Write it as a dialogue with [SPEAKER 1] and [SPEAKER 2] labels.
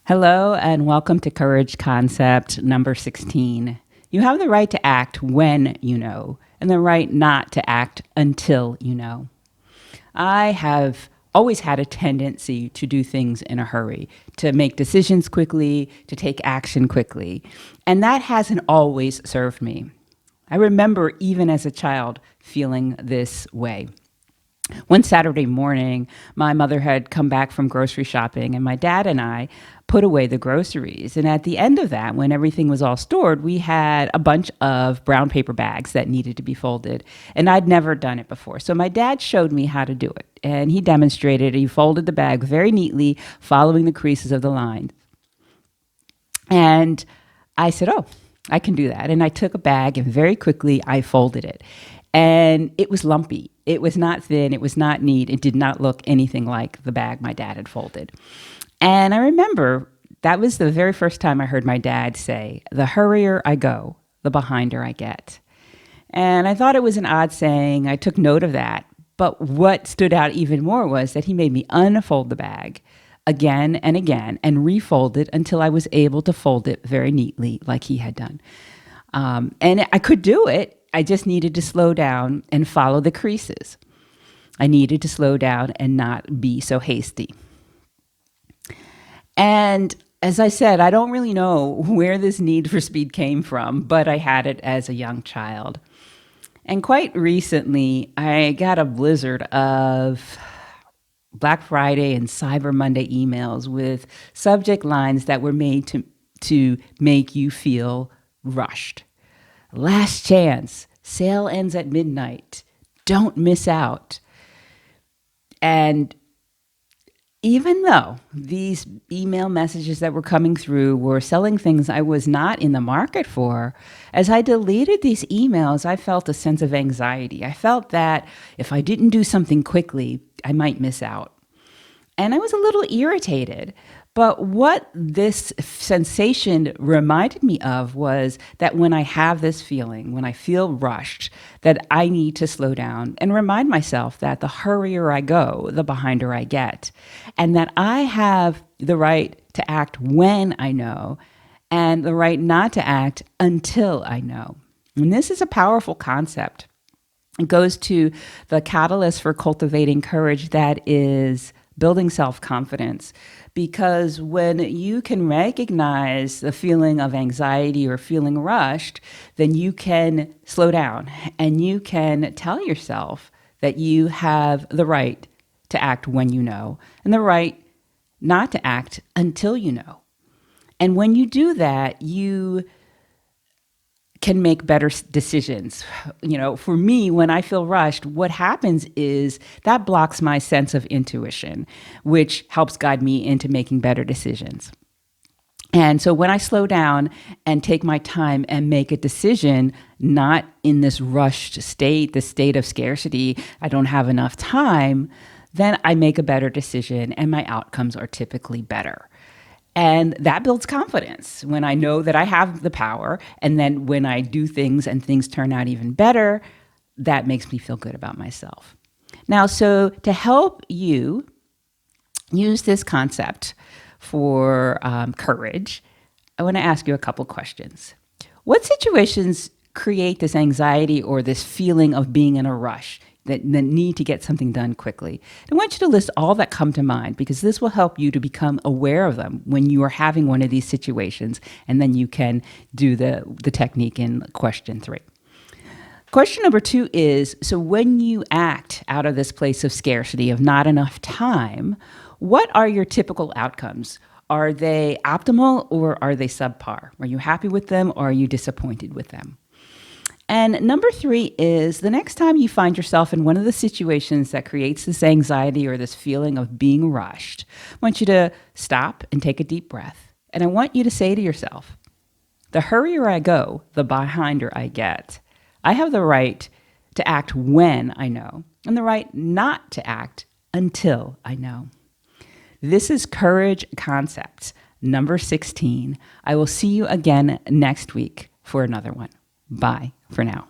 [SPEAKER 1] Hello, and welcome to Courage Concept number 16. You have the right to act when you know, and the right not to act until you know. I have always had a tendency to do things in a hurry, to make decisions quickly, to take action quickly, and that hasn't always served me. I remember even as a child feeling this way. One Saturday morning, my mother had come back from grocery shopping, and my dad and I put away the groceries. And at the end of that, when everything was all stored, we had a bunch of brown paper bags that needed to be folded. And I'd never done it before. So my dad showed me how to do it. And he demonstrated. He folded the bag very neatly, following the creases of the line. And I said, oh, I can do that. And I took a bag and very quickly I folded it. And it was lumpy. It was not thin. It was not neat. It did not look anything like the bag my dad had folded. And I remember that was the very first time I heard my dad say, "The hurrier I go, the behinder I get." And I thought it was an odd saying. I took note of that. But what stood out even more was that he made me unfold the bag again and refold it until I was able to fold it very neatly like he had done. And I could do it. I just needed to slow down and follow the creases. I needed to slow down and not be so hasty. And as I said, I don't really know where this need for speed came from, but I had it as a young child. And quite recently, I got a blizzard of Black Friday and Cyber Monday emails with subject lines that were made to make you feel rushed. Last chance, sale ends at midnight, don't miss out. And even though these email messages that were coming through were selling things I was not in the market for, as I deleted these emails, I felt a sense of anxiety. I felt that if I didn't do something quickly, I might miss out. And I was a little irritated. But what this sensation reminded me of was that when I have this feeling, when I feel rushed, that I need to slow down and remind myself that the hurrier I go, the behinder I get, and that I have the right to act when I know and the right not to act until I know. And this is a powerful concept. It goes to the catalyst for cultivating courage that is building self-confidence. Because when you can recognize the feeling of anxiety or feeling rushed, then you can slow down and you can tell yourself that you have the right to act when you know and the right not to act until you know. And when you do that, you can make better decisions. You know, for me, when I feel rushed, what happens is that blocks my sense of intuition, which helps guide me into making better decisions. And so when I slow down and take my time and make a decision, not in this rushed state, the state of scarcity, I don't have enough time, then I make a better decision and my outcomes are typically better. And that builds confidence when I know that I have the power. And then when I do things and things turn out even better, that makes me feel good about myself. Now, so to help you use this concept for courage, I want to ask you a couple questions. What situations create this anxiety or this feeling of being in a rush? That need to get something done quickly? I want you to list all that come to mind because this will help you to become aware of them when you are having one of these situations, and then you can do the technique in question 3. Question number 2 is, so when you act out of this place of scarcity, of not enough time, what are your typical outcomes? Are they optimal or are they subpar? Are you happy with them or are you disappointed with them? And number 3 is the next time you find yourself in one of the situations that creates this anxiety or this feeling of being rushed, I want you to stop and take a deep breath. And I want you to say to yourself, the hurrier I go, the behinder I get. I have the right to act when I know and the right not to act until I know. This is Courage Concepts number 16. I will see you again next week for another one. Bye for now.